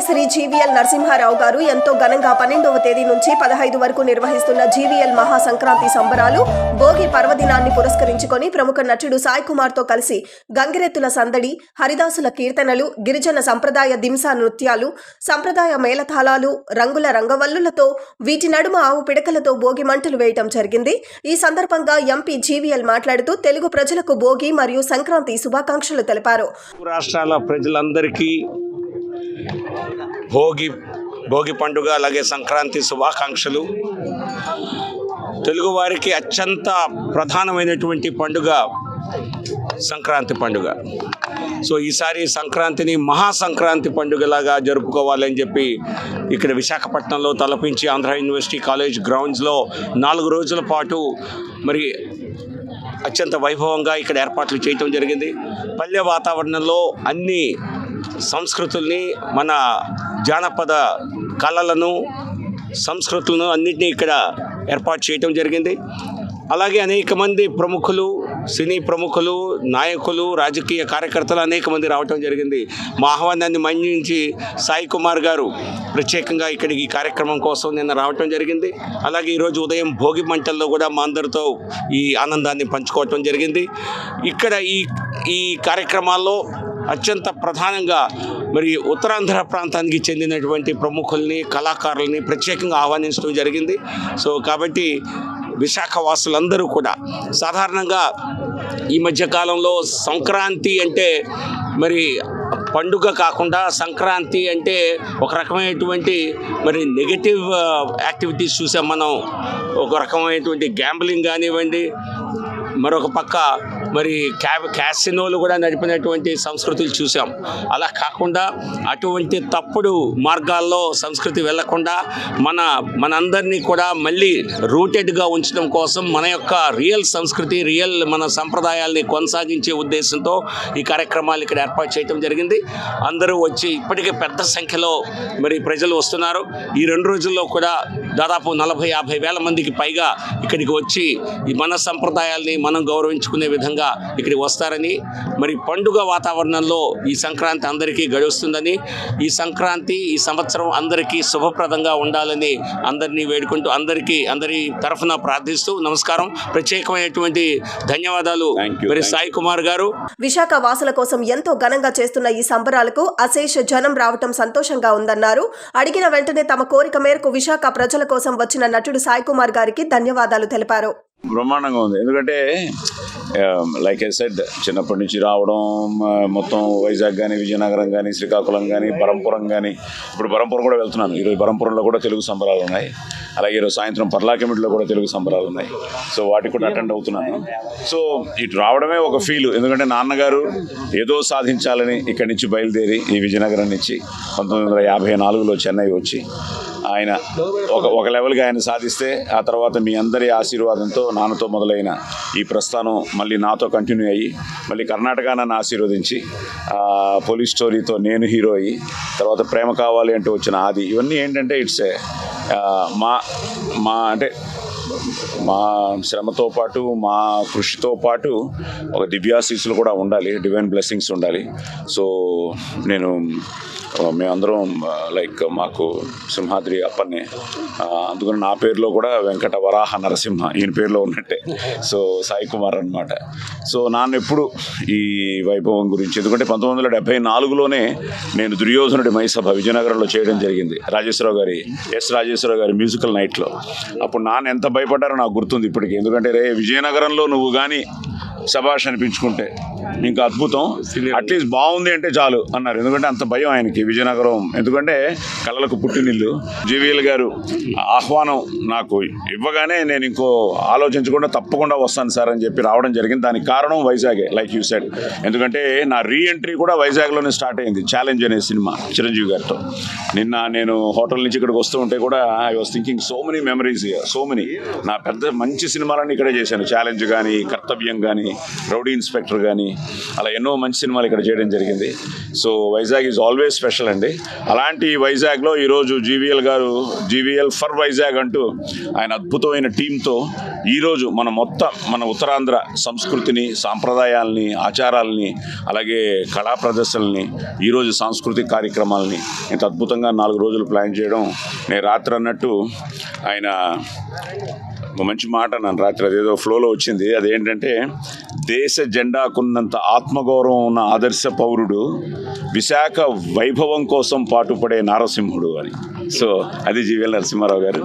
శ్రీ జీవీఎల్ నరసింహారావు గారు ఎంతో ఘనంగా 12వ తేదీ నుంచి 15 వరకు నిర్వహిస్తున్న జీవీఎల్ మహాసంక్రాంతి సంబరాలు భోగి పర్వదినాన్ని పురస్కరించుకొని ప్రముఖ నటుడు సాయి కుమార్ తో కలిసి గంగిరెద్దుల సందడి, హరిదాసుల కీర్తనలు, గిరిజన సంప్రదాయ దింసా నృత్యాలు, సంప్రదాయ మేళతాళాలు, రంగుల రంగవల్లులతో వీటి నడుమ ఆవు పిడకలతో భోగి మంటలు వేయటం జరిగింది. ఈ సందర్భంగా ఎంపీ జీవీఎల్ మాట్లాడుతూ తెలుగు ప్రజలకు భోగి మరియు సంక్రాంతి శుభాకాంక్షలు తెలిపారు. రాష్ట్రాల ప్రజలందరికీ భోగి పండుగ అలాగే సంక్రాంతి శుభాకాంక్షలు. తెలుగువారికి అత్యంత ప్రధానమైనటువంటి పండుగ సంక్రాంతి పండుగ. సో ఈసారి సంక్రాంతిని మహాసంక్రాంతి పండుగలాగా జరుపుకోవాలని చెప్పి ఇక్కడ విశాఖపట్నంలో తలపించి ఆంధ్ర యూనివర్సిటీ కాలేజ్ గ్రౌండ్స్లో 4 రోజుల పాటు మరి అత్యంత వైభవంగా ఇక్కడ ఏర్పాట్లు చేయటం జరిగింది. పల్లె వాతావరణంలో అన్ని సంస్కృతుల్ని, మన జానపద కళలను, సంస్కృతులను అన్నింటినీ ఇక్కడ ఏర్పాటు చేయటం జరిగింది. అలాగే అనేక మంది ప్రముఖులు, సినీ ప్రముఖులు, నాయకులు, రాజకీయ కార్యకర్తలు అనేక మంది రావటం జరిగింది. మా ఆహ్వానాన్ని మన్నించి సాయి కుమార్ గారు ప్రత్యేకంగా ఇక్కడికి ఈ కార్యక్రమం కోసం నిన్న రావటం జరిగింది. అలాగే ఈరోజు ఉదయం భోగి మంటల్లో కూడా మా అందరితో ఈ ఆనందాన్ని పంచుకోవటం జరిగింది. ఇక్కడ ఈ కార్యక్రమాల్లో అత్యంత ప్రధానంగా మరి ఉత్తరాంధ్ర ప్రాంతానికి చెందినటువంటి ప్రముఖుల్ని, కళాకారుల్ని ప్రత్యేకంగా ఆహ్వానించడం జరిగింది. సో కాబట్టి విశాఖ వాసులందరూ కూడా సాధారణంగా ఈ మధ్యకాలంలో సంక్రాంతి అంటే మరి పండుగ కాకుండా సంక్రాంతి అంటే ఒక రకమైనటువంటి మరి నెగటివ్ యాక్టివిటీస్ చూసాం మనం. ఒక రకమైనటువంటి గ్యాంబ్లింగ్ కానివ్వండి, మరొక పక్క మరి క్యాసినోలు కూడా నడిపినటువంటి సంస్కృతులు చూసాం. అలా కాకుండా అటువంటి తప్పుడు మార్గాల్లో సంస్కృతి వెళ్లకుండా మనందరినీ కూడా మళ్ళీ రూటెడ్గా ఉంచడం కోసం మన యొక్క రియల్ సంస్కృతి, మన సంప్రదాయాల్ని కొనసాగించే ఉద్దేశంతో ఈ కార్యక్రమాలు ఇక్కడ ఏర్పాటు చేయడం జరిగింది. అందరూ వచ్చి ఇప్పటికే పెద్ద సంఖ్యలో మరి ప్రజలు వస్తున్నారు. ఈ 2 రోజుల్లో కూడా దాదాపు 40-50 వేల మందికి పైగా ఇక్కడికి వచ్చి ఈ మన సంప్రదాయాల్ని మనం గౌరవించుకునే విధంగా ఇక్కడికి వస్తారని, మరి పండుగ వాతావరణంలో ఈ సంక్రాంతి అందరికీ గడుస్తుందని, ఈ సంక్రాంతి ఈ సంవత్సరం అందరికీ శుభప్రదంగా ఉండాలని అందరినీ వేడుకుంటూ అందరి తరఫున ప్రార్థిస్తూ నమస్కారం. ప్రత్యేకమైనటువంటి ధన్యవాదాలు మరి సాయి కుమార్ గారు. విశాఖ వాసుల కోసం ఎంతో ఘనంగా చేస్తున్న ఈ సంబరాలకు అశేష జనం రావటం సంతోషంగా ఉందన్నారు. అడిగిన వెంటనే తమ కోరిక మేరకు విశాఖ ప్రజల కోసం వచ్చిన నటుడు సాయి కుమార్ గారికి ధన్యవాదాలు తెలిపారు. బ్రహ్మాండంగా ఉంది. ఎందుకంటే లైక్ ఐ సెడ్, చిన్నప్పటి నుంచి రావడం మొత్తం వైజాగ్ కానీ, విజయనగరం కానీ, శ్రీకాకుళం కానీ, బరంపురం కానీ, ఇప్పుడు బరంపురం కూడా వెళ్తున్నాను. ఈరోజు బరంపురంలో కూడా తెలుగు సంబరాలు ఉన్నాయి. అలాగే ఈరోజు సాయంత్రం పర్లాకెమిట్లో కూడా తెలుగు సంబరాలు ఉన్నాయి. సో వాటికి కూడా అటెండ్ అవుతున్నాను. సో ఇటు రావడమే ఒక ఫీల్. ఎందుకంటే నాన్నగారు ఏదో సాధించాలని ఇక్కడి నుంచి బయలుదేరి ఈ విజయనగరం నుంచి 1954లో చెన్నై వచ్చి ఆయన ఒక లెవెల్గా ఆయన సాధిస్తే, ఆ తర్వాత మీ అందరి ఆశీర్వాదంతో నాన్నతో మొదలైన ఈ ప్రస్థానం మళ్ళీ నాతో కంటిన్యూ అయ్యి మళ్ళీ కర్ణాటక నన్ను ఆశీర్వదించి పోలీస్ స్టోరీతో నేను హీరో అయ్యి తర్వాత ప్రేమ కావాలి అంటూ వచ్చిన ఆది. ఇవన్నీ ఏంటంటే ఇట్స్ మా శ్రమతో పాటు, మా కృషితో పాటు ఒక దివ్యాశీస్సులు కూడా ఉండాలి, డివైన్ బ్లెస్సింగ్స్ ఉండాలి. సో మేమందరం లైక్ మాకు సింహాద్రి అప్పన్నే, అందుకని నా పేరులో కూడా వెంకట వరాహ నరసింహ ఈయన పేరులో ఉన్నట్టే. సో సాయి కుమార్ అనమాట. సో నాన్న ఎప్పుడు ఈ వైభవం గురించి, ఎందుకంటే 1974లోనే నేను దుర్యోధనుడి మైసభ విజయనగరంలో చేయడం జరిగింది, రాజేశ్వరరావు గారి మ్యూజికల్ నైట్లో. అప్పుడు నాన్న ఎంత భయపడ్డారో నాకు గుర్తుంది ఇప్పటికీ. ఎందుకంటే విజయనగరంలో నువ్వు కానీ శభాష్ అనిపించుకుంటే ఇంకా అద్భుతం, అట్లీస్ట్ బాగుంది అంటే చాలు అన్నారు. ఎందుకంటే అంత భయం ఆయనకి విజయనగరం, ఎందుకంటే కళలకు పుట్టినిల్లు. జీవీఎల్ గారు ఆహ్వానం నాకు ఇవ్వగానే నేను ఇంకో ఆలోచించకుండా తప్పకుండా వస్తాను సార్ అని చెప్పి రావడం జరిగింది. దానికి కారణం వైజాగే, లైక్ యూ సెడ్. ఎందుకంటే నా రీఎంట్రీ కూడా వైజాగ్లోనే స్టార్ట్ అయింది, ఛాలెంజ్ అనే సినిమా చిరంజీవి గారితో. నిన్న నేను హోటల్ నుంచి ఇక్కడికి వస్తూ ఉంటే కూడా I was thinking so many memories, నా పెద్ద మంచి సినిమాలన్నీ ఇక్కడే చేశాను. ఛాలెంజ్ కానీ, కర్తవ్యం కానీ, రౌడీ ఇన్స్పెక్టర్ కానీ, అలా ఎన్నో మంచి సినిమాలు ఇక్కడ చేయడం జరిగింది. So Vizag is always special అండి. అలాంటి వైజాగ్లో ఈరోజు జీవీఎల్ ఫర్ వైజాగ్ అంటూ ఆయన అద్భుతమైన టీంతో ఈరోజు మన ఉత్తరాంధ్ర సంస్కృతిని, సాంప్రదాయాల్ని, ఆచారాలని, అలాగే కళా ప్రదర్శనల్ని, ఈరోజు సాంస్కృతిక కార్యక్రమాలని ఇంత అద్భుతంగా 4 రోజులు ప్లాన్ చేయడం, నేను రాత్రి అన్నట్టు ఆయన మంచి మాట నన్ను రాత్రి అదేదో ఫ్లోలో వచ్చింది. అదేంటంటే, దేశ జెండాకున్నంత ఆత్మగౌరవం ఉన్న ఆదర్శ పౌరుడు విశాఖ వైభవం కోసం పాటుపడే నారసింహుడు అని. సో అది జీవీఎల్ నరసింహారావు గారు.